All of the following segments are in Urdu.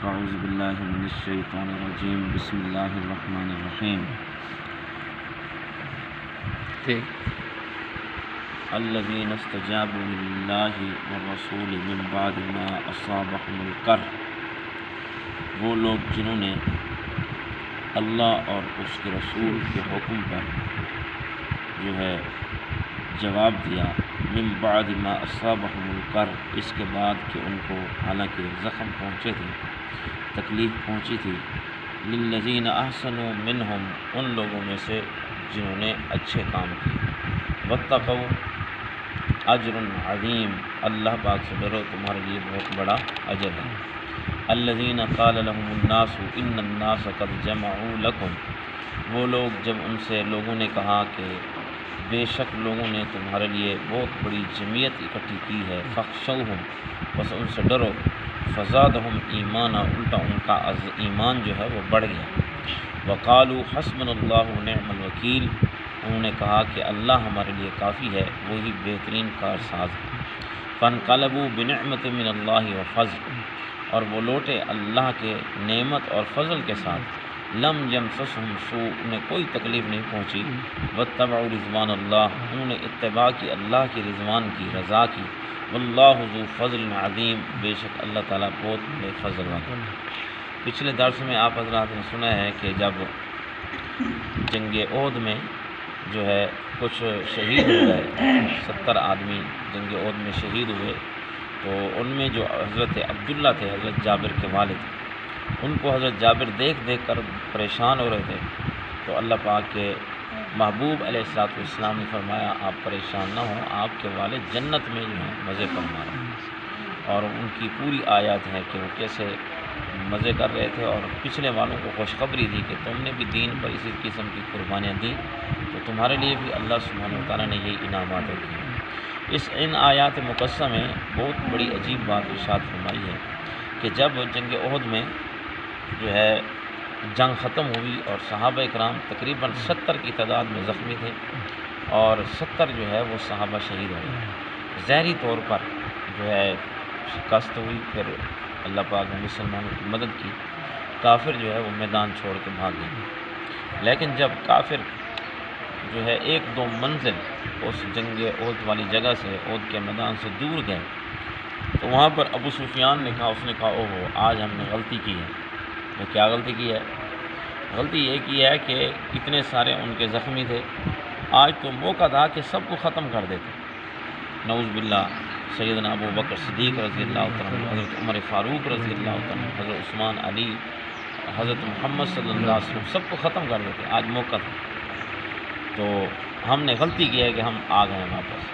اعوذ باللہ من الشیطان الرجیم بسم اللہ الرحمن الرحیم الذین استجابوا للہ والرسول من بعد ما اصابهم القرح، وہ لوگ جنہوں نے اللہ اور اس کے رسول کے حکم پر جو ہے جواب دیا، من بعد ما اصابهم القرح، اس کے بعد کہ ان کو حالانکہ زخم پہنچے تھے، تکلیف پہنچی تھی، للذین احسنوا منہم، ان لوگوں میں سے جنہوں نے اچھے کام کیے، واتقوا اجر عظیم، اللہ پاک سے ڈرو تمہارے لیے بہت بڑا اجر ہے۔ الذین قال لهم الناس ان الناس قد جمعوا لکم، وہ لوگ جب ان سے لوگوں نے کہا کہ بے شک لوگوں نے تمہارے لیے بہت بڑی جمعیت اکٹھی کی ہے، فخشوہم، بس ان سے ڈرو، فزادہم ایمانا، الٹا ان کا ایمان جو ہے وہ بڑھ گیا، وقالوا حسبنا اللہ ونعم الوکیل، انہوں نے کہا کہ اللہ ہمارے لیے کافی ہے، وہی بہترین کارساز ہے۔ فانقلبوا بنعمت من اللہ وفضل، اور وہ لوٹے اللہ کے نعمت اور فضل کے ساتھ، لم یمسسہم سوء، انہیں کوئی تکلیف نہیں پہنچی، واتبعوا رضوان اللہ، انہوں نے اتباع کی اللہ کی رضوان کی، رضا کی، واللہ ذو فضل عظیم، بے شک اللہ تعالیٰ بہت بڑے فضل والا۔ پچھلے درس میں آپ حضرات نے سنا ہے کہ جب جنگ احد میں جو ہے کچھ شہید ہو گئے، 70 آدمی جنگ احد میں شہید ہوئے، تو ان میں جو حضرت عبداللہ تھے، حضرت جابر کے والد، ان کو حضرت جابر دیکھ دیکھ کر پریشان ہو رہے تھے، تو اللہ پاک کے محبوب علیہ السلام نے فرمایا آپ پریشان نہ ہوں، آپ کے والد جنت میں جو ہیں مزے فرما رہے ہیں، اور ان کی پوری آیات ہیں کہ وہ کیسے مزے کر رہے تھے، اور پچھلے والوں کو خوشخبری دی کہ تم نے بھی دین پر اسی قسم کی قربانیاں دیں تو تمہارے لیے بھی اللہ سبحانہ وتعالیٰ نے یہ انعامات رکھے ہیں۔ ان آیات مقدسہ میں بہت بڑی عجیب بات ارشاد فرمائی ہے کہ جب جنگ احد میں جو ہے جنگ ختم ہوئی اور صحابہ اکرام تقریباً 70 کی تعداد میں زخمی تھے، اور 70 جو ہے وہ صحابہ شہید ہو گئے، ظاہری طور پر جو ہے شکست ہوئی، پھر اللہ پاک نے مسلمانوں کی مدد کی، کافر جو ہے وہ میدان چھوڑ کے بھاگ گئے، لیکن جب کافر جو ہے 1-2 منزل اس جنگ احد والی جگہ سے، احد کے میدان سے دور گئے، تو وہاں پر ابو سفیان نے کہا، اس نے کہا اوہو آج ہم نے غلطی کی ہے۔ تو کیا غلطی کی ہے؟ غلطی یہ کی ہے کہ اتنے سارے ان کے زخمی تھے، آج تو موقع تھا کہ سب کو ختم کر دیتے، نعوذ باللہ، سیدنا ابو بکر صدیق رضی اللہ تعالیٰ عنہ، حضرت عمر فاروق رضی اللہ تعالیٰ عنہ، حضرت عثمان، علی، حضرت محمد صلی اللہ علیہ وسلم، سب کو ختم کر دیتے، آج موقع تھا۔ تو ہم نے غلطی کی ہے کہ ہم آ گئے واپس،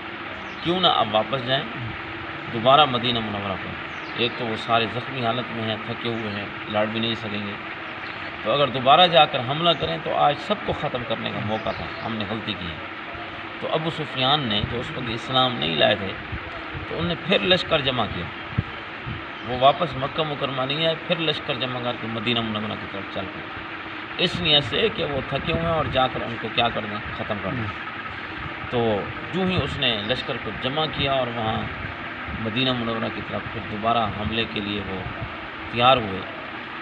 کیوں نہ اب واپس جائیں دوبارہ مدینہ منورہ پر، ایک تو وہ سارے زخمی حالت میں ہیں، تھکے ہوئے ہیں، لڑ بھی نہیں سکیں گے، تو اگر دوبارہ جا کر حملہ کریں تو آج سب کو ختم کرنے کا موقع تھا، ہم نے غلطی کی ہے۔ تو ابو سفیان نے، جو اس وقت اسلام نہیں لائے تھے، تو انہوں نے پھر لشکر جمع کیا، وہ واپس مکہ مکرمہ نہیں آئے، پھر لشکر جمع کر کے مدینہ منورہ کی طرف چل پڑے، اس نیت سے کہ وہ تھکے ہوئے ہیں اور جا کر ان کو کیا کر دیں، ختم کر دیں۔ تو جو ہی اس نے لشکر کو جمع کیا اور وہاں مدینہ منورہ کی طرف پھر دوبارہ حملے کے لیے وہ تیار ہوئے،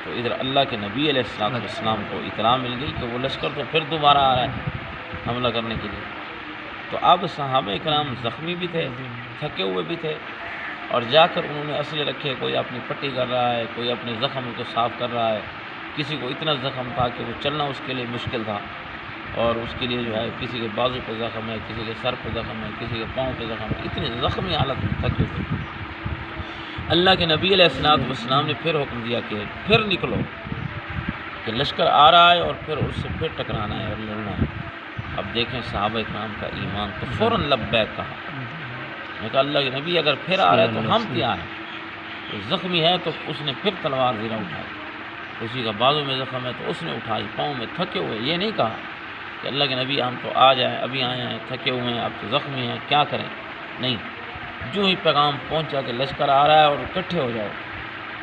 تو ادھر اللہ کے نبی علیہ السلام کو اطلاع مل گئی کہ وہ لشکر تو پھر دوبارہ آ رہا ہے حملہ کرنے کے لیے۔ تو اب صحابہ اکرام زخمی بھی تھے، تھکے ہوئے بھی تھے، اور جا کر انہوں نے اسلحے رکھے، کوئی اپنی پٹی کر رہا ہے، کوئی اپنے زخم کو صاف کر رہا ہے، کسی کو اتنا زخم تھا کہ وہ چلنا اس کے لیے مشکل تھا، اور اس کے لیے جو ہے کسی کے بازو پہ زخم ہے، کسی کے سر پہ زخم ہے، کسی کے پاؤں پہ زخم ہے، اتنی زخمی حالت میں تھکے ہوئے۔ اللہ کے نبی علیہ السلام نے پھر حکم دیا کہ پھر نکلو، کہ لشکر آ رہا ہے اور پھر اس سے پھر ٹکرانا ہے اور لڑنا ہے۔ اب دیکھیں صحابہ اکرام کا ایمان، تو فوراً لبیک کہا، میں کہا اللہ کے نبی اگر پھر آ رہا ہے تو ہم تیار ہیں۔ زخمی ہے تو اس نے پھر تلوار زیرہ اٹھائی، کسی کا بازو میں زخم ہے تو اس نے اٹھائی، پاؤں میں تھکے ہوئے، یہ نہیں کہا کہ اللہ کے نبی ہم تو آ جائیں، ابھی آئے ہیں، تھکے ہوئے ہیں، اب تو زخمی ہیں، کیا کریں، نہیں، جو ہی پیغام پہنچا کہ لشکر آ رہا ہے اور اکٹھے ہو جاؤ،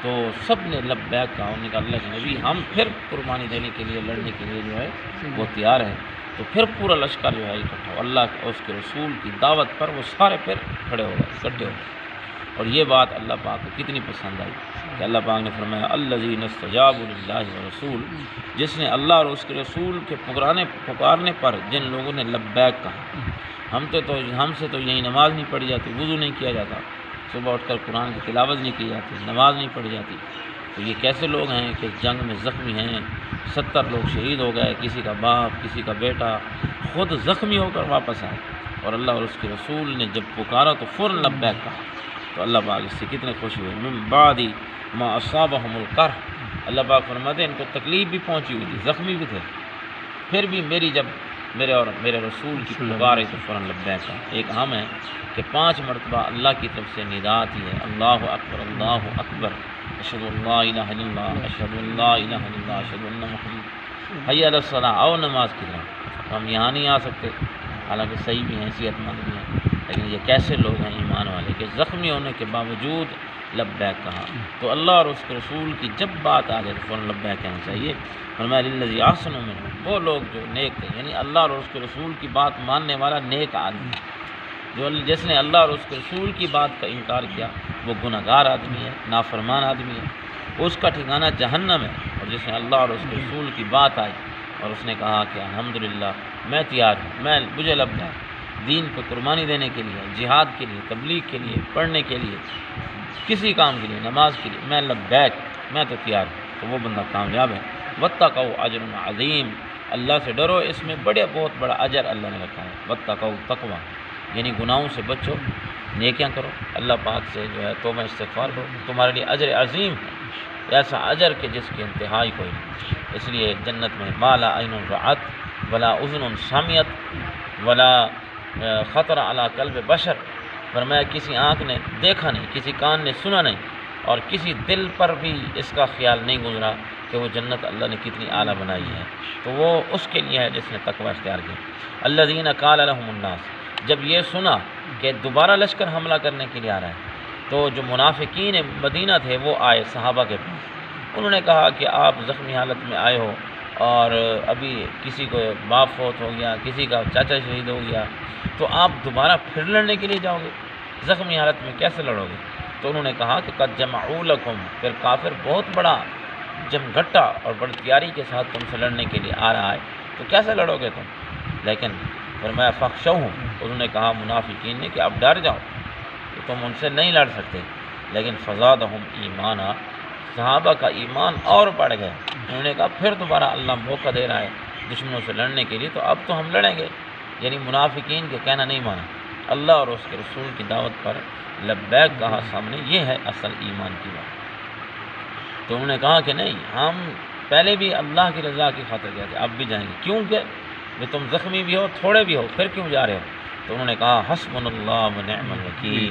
تو سب نے لبیک کہا، انہوں نے کہا اللہ کے نبی ہم پھر قربانی دینے کے لیے، لڑنے کے لیے جو ہے وہ تیار ہیں۔ تو پھر پورا لشکر جو ہے اکٹھا ہو، اللہ اور اس کے رسول کی دعوت پر وہ سارے پھر کھڑے ہو گئے، اکٹھے ہو گئے۔ اور یہ بات اللہ پاک کو کتنی پسند آئی کہ اللہ پاک نے فرمایا الذین استجابوا للہ والرسول، جس نے اللہ اور اس کے رسول کے پکارنے پر جن لوگوں نے لبیک کہا۔ ہم سے تو یہی نماز نہیں پڑھی جاتی، وضو نہیں کیا جاتا، صبح اٹھ کر قرآن کی تلاوت نہیں کی جاتی، نماز نہیں پڑھی جاتی، تو یہ کیسے لوگ ہیں کہ جنگ میں زخمی ہیں، 70 لوگ شہید ہو گئے، کسی کا باپ کسی کا بیٹا خود زخمی ہو کر واپس آئے، اور اللہ اور اس کے رسول نے جب پکارا تو فوراً لبیک کہا، تو اللہ پاک اس سے کتنے خوش ہوئے۔ من بعد ما اصابہم القرح، اللہ پاک فرماتے ہیں ان کو تکلیف بھی پہنچی ہوئی تھی، زخمی بھی تھے، پھر بھی جب میرے رسول کی پکار ہے تو فوراً لبیک کہا۔ ایک ہم ہے کہ 5 مرتبہ اللہ کی طرف سے ندا آتی ہے، اللہ اکبر اللہ اکبر، اشہد ان لا الہ الا اللہ، اشہد ان لا الہ الا اللہ، اشہد ان محمد، حی علی الصلاۃ، آؤ نماز کی طرف۔ ہم یہاں نہیں آ سکتے، حالانکہ صحیح بھی ہیں، صحت مند بھی ہیں، لیکن یہ کیسے لوگ ہیں ایمان والے کہ زخمی ہونے کے باوجود لبیک کہا۔ تو اللہ اور اس کے رسول کی جب بات آ جائے تو فوراً لبیک کہنا چاہیے۔ فرمایا للذی احسن منہم، وہ لوگ جو نیک تھے، یعنی اللہ اور اس کے رسول کی بات ماننے والا نیک آدمی، جس نے اللہ اور اس کے رسول کی بات کا انکار کیا وہ گنہگار آدمی ہے، نافرمان آدمی ہے، اس کا ٹھکانہ جہنم ہے۔ اور جس نے اللہ اور اس کے رسول کی بات آئی اور اس نے کہا کہ الحمدللہ میں تیار ہوں، مجھے لبیک، دین پہ قربانی دینے کے لیے، جہاد کے لیے، تبلیغ کے لیے، پڑھنے کے لیے، کسی کام کے لیے، نماز کے لیے، میں لبیک، میں تو تیار ہوں، تو وہ بندہ کامیاب ہے۔ واتقوا اجر عظیم، اللہ سے ڈرو، اس میں بہت بڑا اجر اللہ نے رکھا ہے۔ واتقوا تقوی، یعنی گناہوں سے بچو، نیکیاں کرو، اللہ پاک سے جو ہے توبہ استغفار کرو، تمہارے لیے اجر عظیم ہے، ایسا اجر کہ جس کی انتہائی کوئی نہیں۔ اس لیے جنت میں ما لا عین رأت ولا اذن سمعت ولا خطر علی قلب بشر، فرمایا کسی آنکھ نے دیکھا نہیں، کسی کان نے سنا نہیں، اور کسی دل پر بھی اس کا خیال نہیں گزرا کہ وہ جنت اللہ نے کتنی اعلیٰ بنائی ہے، تو وہ اس کے لیے ہے جس نے تقوی اختیار کیا۔ الذین قال لهم الناس، جب یہ سنا کہ دوبارہ لشکر حملہ کرنے کے لیے آ رہا ہے تو جو منافقین مدینہ تھے وہ آئے صحابہ کے پاس، انہوں نے کہا کہ آپ زخمی حالت میں آئے ہو اور ابھی کسی کو باپ فوت ہو گیا، کسی کا چاچا شہید ہو گیا، تو آپ دوبارہ پھر لڑنے کے لیے جاؤ گے، زخمی حالت میں کیسے لڑو گے؟ تو انہوں نے کہا کہ قد جمعوا لکم، پھر کافر بہت بڑا جمگھٹا اور بڑی تیاری کے ساتھ تم سے لڑنے کے لیے آ رہا ہے، تو کیسے لڑو گے تم؟ لیکن فرمایا فخشوہم، انہوں نے کہا منافقین نے کہ اب ڈر جاؤ، کہ تم ان سے نہیں لڑ سکتے، لیکن فزادہم ایمانا، صحابہ کا ایمان اور بڑھ گیا، انہوں نے کہا پھر دوبارہ اللہ موقع دے رہا ہے دشمنوں سے لڑنے کے لیے، تو اب تو ہم لڑیں گے، یعنی منافقین کے کہنا نہیں مانا، اللہ اور اس کے رسول کی دعوت پر لبیک کہا سامنے، یہ ہے اصل ایمان کی بات۔ تو انہوں نے کہا کہ نہیں، ہم پہلے بھی اللہ کی رضا کی خاطر گئے تھے، اب بھی جائیں گے، کیونکہ تم زخمی بھی ہو، تھوڑے بھی ہو، پھر کیوں جا رہے ہو؟ تو انہوں نے کہا حسبنا اللہ ونعم الوکیل،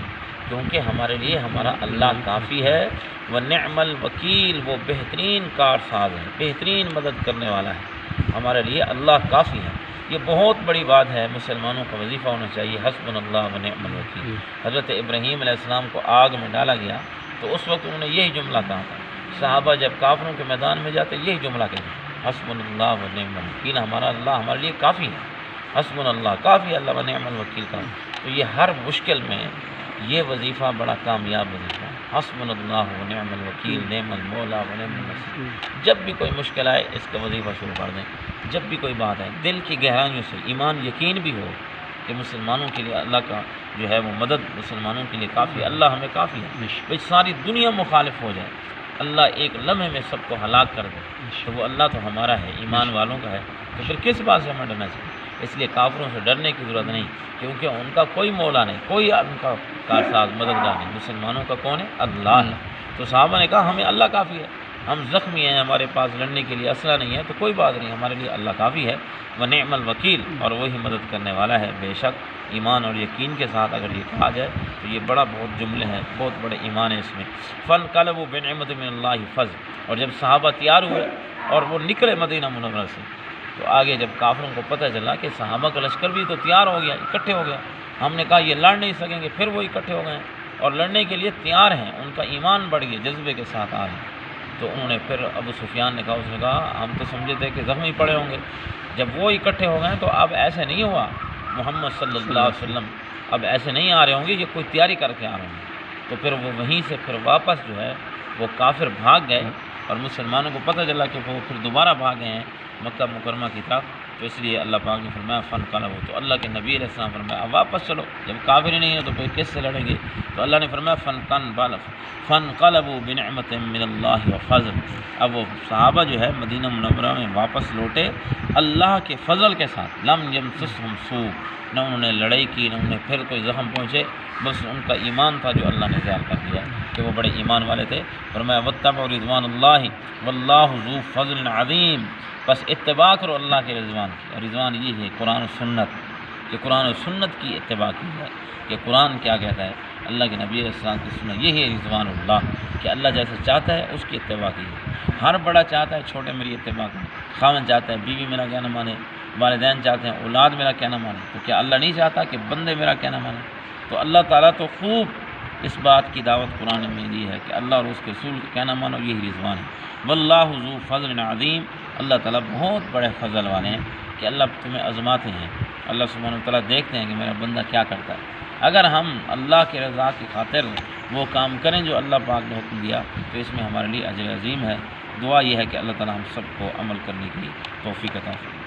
کیونکہ ہمارے لیے ہمارا اللہ کافی ہے، ونعم الوکیل، وہ بہترین کارساز ہے، بہترین مدد کرنے والا ہے، ہمارے لیے اللہ کافی ہے۔ یہ بہت بڑی بات ہے، مسلمانوں کا وظیفہ ہونا چاہیے حسبنا اللہ ونعم الوکیل۔ حضرت ابراہیم علیہ السلام کو آگ میں ڈالا گیا تو اس وقت انہوں نے یہی جملہ کہا تھا، صحابہ جب کافروں کے میدان میں جاتے یہی جملہ کہتے ہیں حسبنا اللہ ونعم الوکیل، ہمارا اللہ ہمارے لیے کافی ہے، حسبنا اللہ کافی ہے، اللہ ونعم الوکیل کا۔ تو یہ ہر مشکل میں یہ وظیفہ بڑا کامیاب وظیفہ ہے، حسبنا اللہ ونعم الوکیل، نعم المولا ونعم النصیر۔ جب بھی کوئی مشکل آئے اس کا وظیفہ شروع کر دیں، جب بھی کوئی بات ہے دل کی گہرائیوں سے ایمان یقین بھی ہو کہ مسلمانوں کے لیے اللہ کا جو ہے وہ مدد مسلمانوں کے لیے کافی ہے، اللہ ہمیں کافی ہے، بھئی ساری دنیا مخالف ہو جائے، اللہ ایک لمحے میں سب کو ہلاک کر دے، تو وہ اللہ تو ہمارا ہے، ایمان والوں کا ہے، تو پھر کس بات سے ہمیں ڈرنا چاہیے؟ اس لیے کافروں سے ڈرنے کی ضرورت نہیں، کیونکہ ان کا کوئی مولا نہیں، کوئی ان کا کارساز مددگار نہیں، مسلمانوں کا کون ہے؟ اللہ ہے۔ تو صحابہ نے کہا ہمیں اللہ کافی ہے، ہم زخمی ہیں، ہمارے پاس لڑنے کے لیے اسلحہ نہیں ہے، تو کوئی بات نہیں، ہمارے لیے اللہ کافی ہے، ونعم الوکیل، اور وہی مدد کرنے والا ہے۔ بے شک ایمان اور یقین کے ساتھ اگر یہ کہا جائے تو یہ بڑا بہت جملے ہیں، بہت بڑے ایمان ہے اس میں۔ فانقلبوا بنعمۃ من اللہ فضل، اور جب صحابہ تیار ہوئے اور وہ نکلے مدینہ منورہ سے، تو آگے جب کافروں کو پتہ چلا کہ صحابہ کا لشکر بھی تو تیار ہو گیا، اکٹھے ہو گیا، ہم نے کہا یہ لڑ نہیں سکیں گے، پھر وہ اکٹھے ہو گئے اور لڑنے کے لیے تیار ہیں، ان کا ایمان بڑھ گیا، جذبے کے ساتھ آ رہے ہیں۔ تو انہوں نے پھر ابو سفیان نے کہا، اس نے کہا ہم تو سمجھے تھے کہ زخمی پڑے ہوں گے، جب وہ اکٹھے ہو گئے تو اب ایسے نہیں ہوا، محمد صلی اللہ علیہ وسلم اب ایسے نہیں آ رہے ہوں گے، یہ کوئی تیاری کر کے آ رہے ہوں گے۔ تو پھر وہ وہیں سے پھر واپس جو ہے وہ کافر بھاگ گئے، اور مسلمانوں کو پتہ چلا کہ وہ پھر دوبارہ بھاگے ہیں مکہ مکرمہ کی طرف، تو اس لیے اللہ پاک نے فرمایا فن قلبوا، تو اللہ کے نبی علیہ السلام فرمایا اب واپس چلو، جب کافر ہی نہیں ہے تو پھر کس سے لڑیں گے؟ تو اللہ نے فرمایا فانقلبوا بنعمت من اللہ و فضل، اب وہ صحابہ جو ہے مدینہ منورہ میں واپس لوٹے اللہ کے فضل کے ساتھ، لم یمسسہم سوء، نہ انہوں نے لڑائی کی، نہ انہیں پھر کوئی زخم پہنچے، بس ان کا ایمان تھا جو اللہ نے ظاہر کر دیا کہ وہ بڑے ایمان والے تھے۔ فرمایا واتبعوا رضوان اللہ واللہ ذو فضل عظیم، بس اتباع کرو اللہ کے رضوان کی، اور رضوان یہ ہے قرآن و سنت، کہ قرآن و سنت کی اتباع کی ہے، کہ قرآن کیا کہتا ہے، اللہ کے نبی علیہ السلام کی سنت، یہ ہے رضوان اللہ، کہ اللہ جیسے چاہتا ہے اس کی اتباع کی ہے۔ ہر بڑا چاہتا ہے چھوٹے میری اتباع کریں، خاوند چاہتا ہے بیوی میرا کہنا مانے، والدین چاہتے ہیں اولاد میرا کہنا مانے، تو کیا اللہ نہیں چاہتا کہ بندے میرا کہنا مانے؟ تو اللہ تعالیٰ تو خوب اس بات کی دعوت قرآن میں دی ہے کہ اللہ اور اس کے رسول کا کہنا مانو، یہی رضوان ہے۔ واللہ ذو فضل عظیم، اللہ تعالیٰ بہت بڑے فضل والے ہیں کہ اللہ تمہیں آزماتے ہیں، اللہ سبحانہ وتعالیٰ دیکھتے ہیں کہ میرا بندہ کیا کرتا ہے۔ اگر ہم اللہ کے رضا کی خاطر وہ کام کریں جو اللہ پاک نے حکم دیا تو اس میں ہمارے لیے اجر عظیم ہے۔ دعا یہ ہے کہ اللہ تعالیٰ ہم سب کو عمل کرنے کی توفیق عطا فرمائے۔